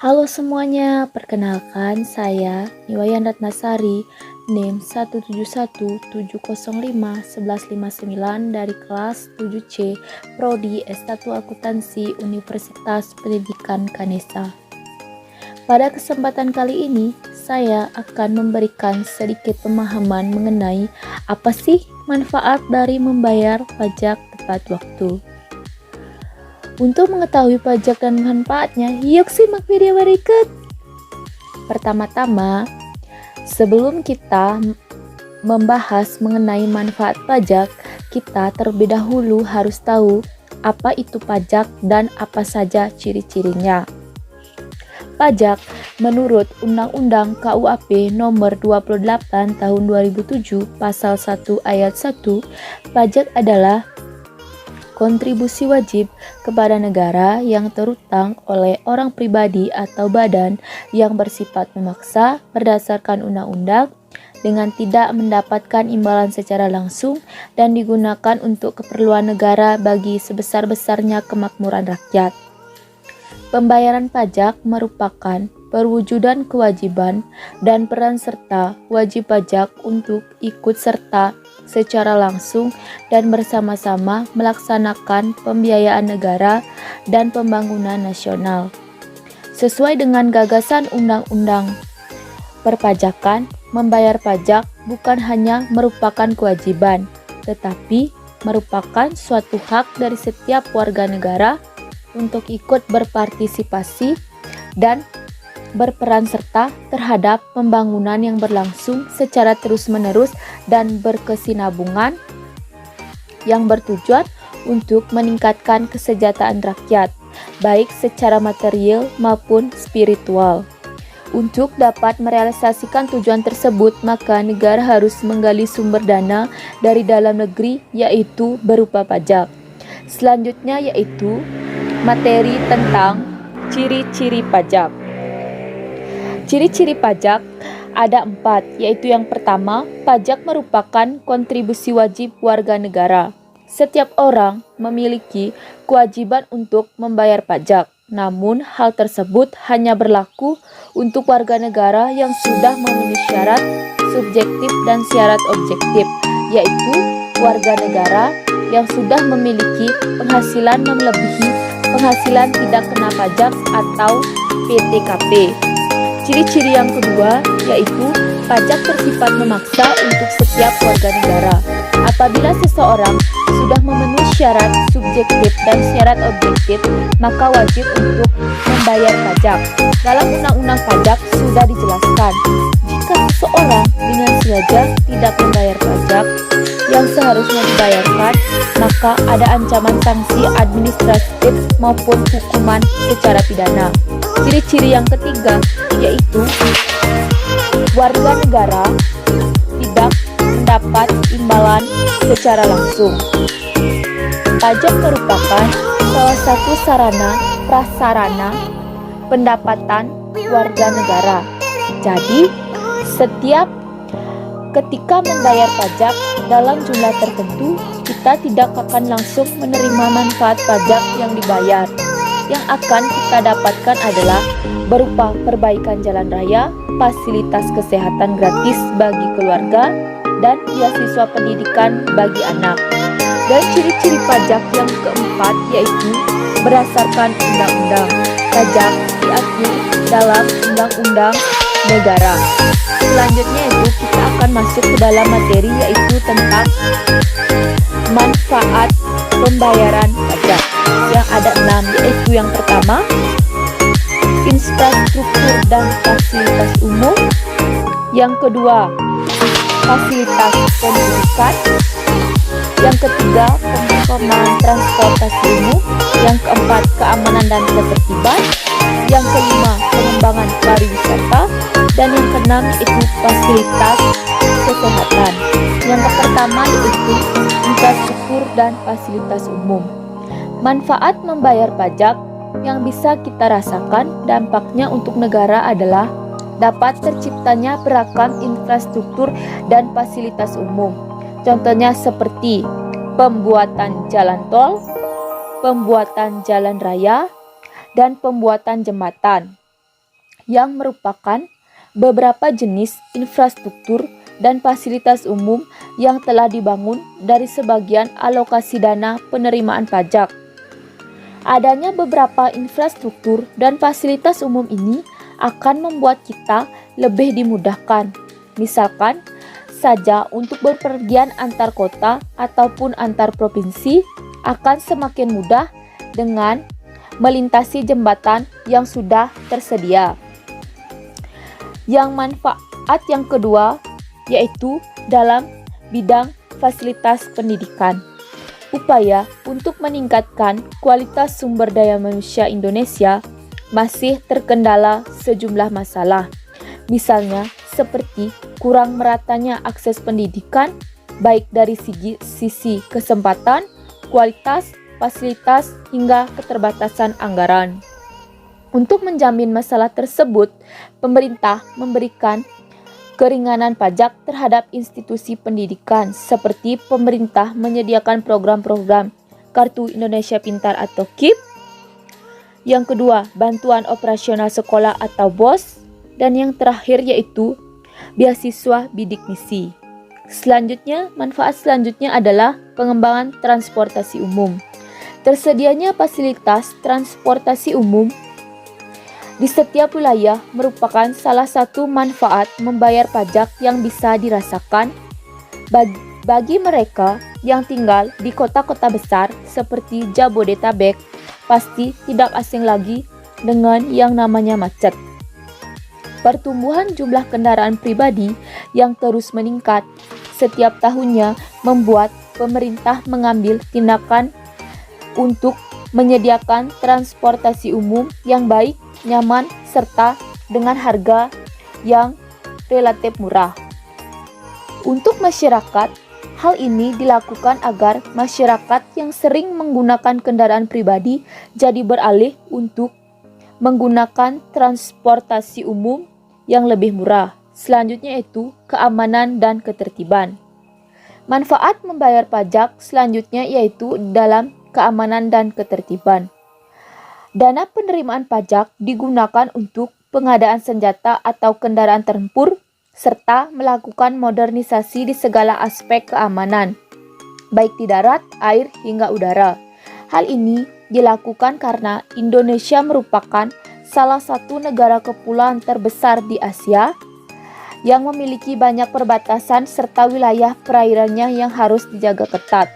Halo semuanya, perkenalkan saya Niwayan Ratnasari, NIM 171705159 dari kelas 7C, Prodi S1 Akuntansi Universitas Pendidikan Kanesa. Pada kesempatan kali ini, saya akan memberikan sedikit pemahaman mengenai apa sih manfaat dari membayar pajak tepat waktu. Untuk mengetahui pajak dan manfaatnya, yuk simak video berikut. Pertama-tama, sebelum kita membahas mengenai manfaat pajak, kita terlebih dahulu harus tahu apa itu pajak dan apa saja ciri-cirinya. Pajak menurut Undang-Undang KUHP Nomor 28 Tahun 2007 Pasal 1 Ayat 1, pajak adalah kontribusi wajib kepada negara yang terutang oleh orang pribadi atau badan yang bersifat memaksa berdasarkan undang-undang dengan tidak mendapatkan imbalan secara langsung dan digunakan untuk keperluan negara bagi sebesar-besarnya kemakmuran rakyat. Pembayaran pajak merupakan perwujudan kewajiban dan peran serta wajib pajak untuk ikut serta secara langsung dan bersama-sama melaksanakan pembiayaan negara dan pembangunan nasional. Sesuai dengan gagasan Undang-Undang Perpajakan, membayar pajak bukan hanya merupakan kewajiban, tetapi merupakan suatu hak dari setiap warga negara untuk ikut berpartisipasi dan berperan serta terhadap pembangunan yang berlangsung secara terus-menerus dan berkesinambungan yang bertujuan untuk meningkatkan kesejahteraan rakyat, baik secara material maupun spiritual. Untuk dapat merealisasikan tujuan tersebut, maka negara harus menggali sumber dana dari dalam negeri, yaitu berupa pajak. Selanjutnya yaitu materi tentang ciri-ciri pajak. Ciri-ciri pajak ada 4, yaitu yang pertama, pajak merupakan kontribusi wajib warga negara. Setiap orang memiliki kewajiban untuk membayar pajak, namun hal tersebut hanya berlaku untuk warga negara yang sudah memenuhi syarat subjektif dan syarat objektif, yaitu warga negara yang sudah memiliki penghasilan melebihi penghasilan tidak kena pajak atau PTKP. Ciri-ciri yang kedua yaitu pajak bersifat memaksa untuk setiap warga negara. Apabila seseorang sudah memenuhi syarat subjektif dan syarat objektif, maka wajib untuk membayar pajak. Dalam Undang-Undang Pajak sudah dijelaskan, jika seseorang dengan sengaja tidak membayar pajak yang seharusnya dibayarkan, maka ada ancaman sanksi administratif maupun hukuman secara pidana. Ciri-ciri yang ketiga yaitu warga negara tidak mendapat imbalan secara langsung. Pajak merupakan salah satu sarana prasarana pendapatan warga negara. Jadi, setiap ketika membayar pajak dalam jumlah tertentu, kita tidak akan langsung menerima manfaat pajak yang dibayar. Yang akan kita dapatkan adalah berupa perbaikan jalan raya, fasilitas kesehatan gratis bagi keluarga, dan beasiswa pendidikan bagi anak. Dan ciri-ciri pajak yang keempat yaitu berdasarkan undang-undang. Pajak diatur dalam undang-undang negara. Selanjutnya itu kita akan masuk ke dalam materi yaitu tentang manfaat pembayaran pajak yang ada 6, yaitu yang pertama infrastruktur dan fasilitas umum, yang kedua fasilitas pendidikan, yang ketiga pengembangan transportasi umum, yang keempat keamanan dan ketertiban, yang kelima pengembangan pariwisata, dan yang keenam itu fasilitas kesehatan. Yang pertama yaitu infrastruktur dan fasilitas umum. Manfaat membayar pajak yang bisa kita rasakan dampaknya untuk negara adalah dapat terciptanya beragam infrastruktur dan fasilitas umum. Contohnya seperti pembuatan jalan tol, pembuatan jalan raya, dan pembuatan jembatan. yang merupakan beberapa jenis infrastruktur dan fasilitas umum yang telah dibangun dari sebagian alokasi dana penerimaan pajak. Adanya beberapa infrastruktur dan fasilitas umum ini akan membuat kita lebih dimudahkan. Misalkan saja untuk berpergian antar kota ataupun antar provinsi akan semakin mudah dengan melintasi jembatan yang sudah tersedia. Yang manfaat yang kedua yaitu dalam bidang fasilitas pendidikan. Upaya untuk meningkatkan kualitas sumber daya manusia Indonesia masih terkendala sejumlah masalah. Misalnya seperti kurang meratanya akses pendidikan baik dari sisi kesempatan, kualitas, fasilitas, hingga keterbatasan anggaran. Untuk menjamin masalah tersebut, pemerintah memberikan keringanan pajak terhadap institusi pendidikan seperti pemerintah menyediakan program-program Kartu Indonesia Pintar atau KIP. Yang kedua, bantuan operasional sekolah atau BOS. Dan yang terakhir yaitu beasiswa bidik misi. Selanjutnya, manfaat selanjutnya adalah pengembangan transportasi umum. Tersedianya fasilitas transportasi umum di setiap wilayah merupakan salah satu manfaat membayar pajak yang bisa dirasakan bagi mereka yang tinggal di kota-kota besar seperti Jabodetabek. Pasti tidak asing lagi dengan yang namanya macet. Pertumbuhan jumlah kendaraan pribadi yang terus meningkat setiap tahunnya membuat pemerintah mengambil tindakan untuk menyediakan transportasi umum yang baik, nyaman, serta dengan harga yang relatif murah. Untuk masyarakat, hal ini dilakukan agar masyarakat yang sering menggunakan kendaraan pribadi jadi beralih untuk menggunakan transportasi umum yang lebih murah. Selanjutnya itu keamanan dan ketertiban. Manfaat membayar pajak selanjutnya yaitu dalam keamanan dan ketertiban. Dana penerimaan pajak digunakan untuk pengadaan senjata atau kendaraan tempur serta melakukan modernisasi di segala aspek keamanan, baik di darat, air, hingga udara. Hal ini dilakukan karena Indonesia merupakan salah satu negara kepulauan terbesar di Asia yang memiliki banyak perbatasan serta wilayah perairannya yang harus dijaga ketat.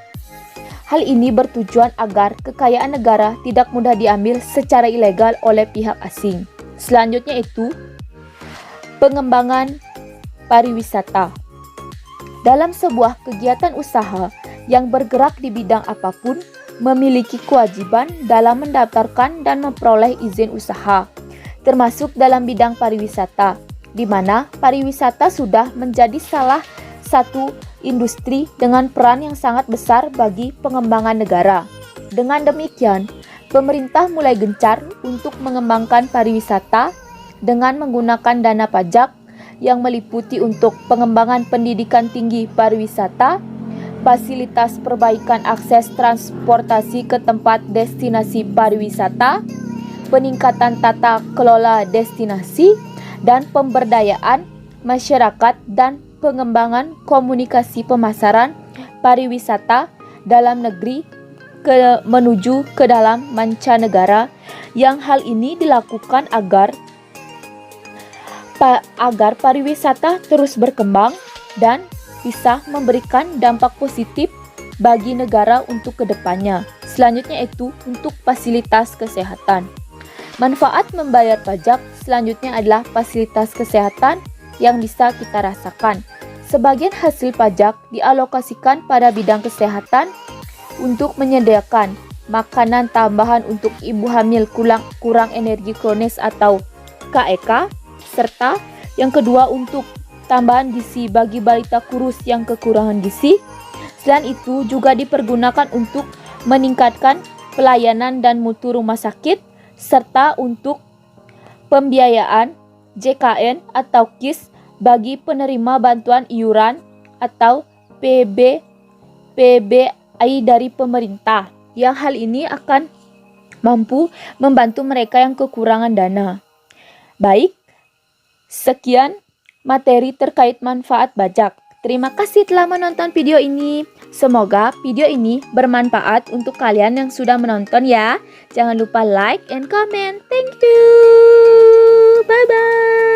Hal ini bertujuan agar kekayaan negara tidak mudah diambil secara ilegal oleh pihak asing. Selanjutnya itu pengembangan pariwisata. Dalam sebuah kegiatan usaha yang bergerak di bidang apapun, memiliki kewajiban dalam mendaftarkan dan memperoleh izin usaha, termasuk dalam bidang pariwisata, di mana pariwisata sudah menjadi salah satu industri dengan peran yang sangat besar bagi pengembangan negara. Dengan demikian, pemerintah mulai gencar untuk mengembangkan pariwisata dengan menggunakan dana pajak yang meliputi untuk pengembangan pendidikan tinggi pariwisata, fasilitas perbaikan akses transportasi ke tempat destinasi pariwisata, peningkatan tata kelola destinasi, dan pemberdayaan masyarakat dan pengembangan komunikasi pemasaran pariwisata dalam negeri menuju ke dalam mancanegara, yang hal ini dilakukan agar pariwisata terus berkembang dan bisa memberikan dampak positif bagi negara untuk kedepannya. Selanjutnya itu untuk fasilitas kesehatan. Manfaat membayar pajak selanjutnya adalah fasilitas kesehatan yang bisa kita rasakan. Sebagian hasil pajak dialokasikan pada bidang kesehatan untuk menyediakan makanan tambahan untuk ibu hamil kurang energi kronis atau KEK, serta yang kedua untuk tambahan gizi bagi balita kurus yang kekurangan gizi. Selain itu juga dipergunakan untuk meningkatkan pelayanan dan mutu rumah sakit, serta untuk pembiayaan JKN atau KIS bagi penerima bantuan iuran atau PBI dari pemerintah, yang hal ini akan mampu membantu mereka yang kekurangan dana. Baik, Sekian materi terkait manfaat bajak. Terima kasih telah menonton video ini. Semoga video ini bermanfaat untuk kalian yang sudah menonton ya. Jangan lupa like and comment. Thank you. Bye-bye.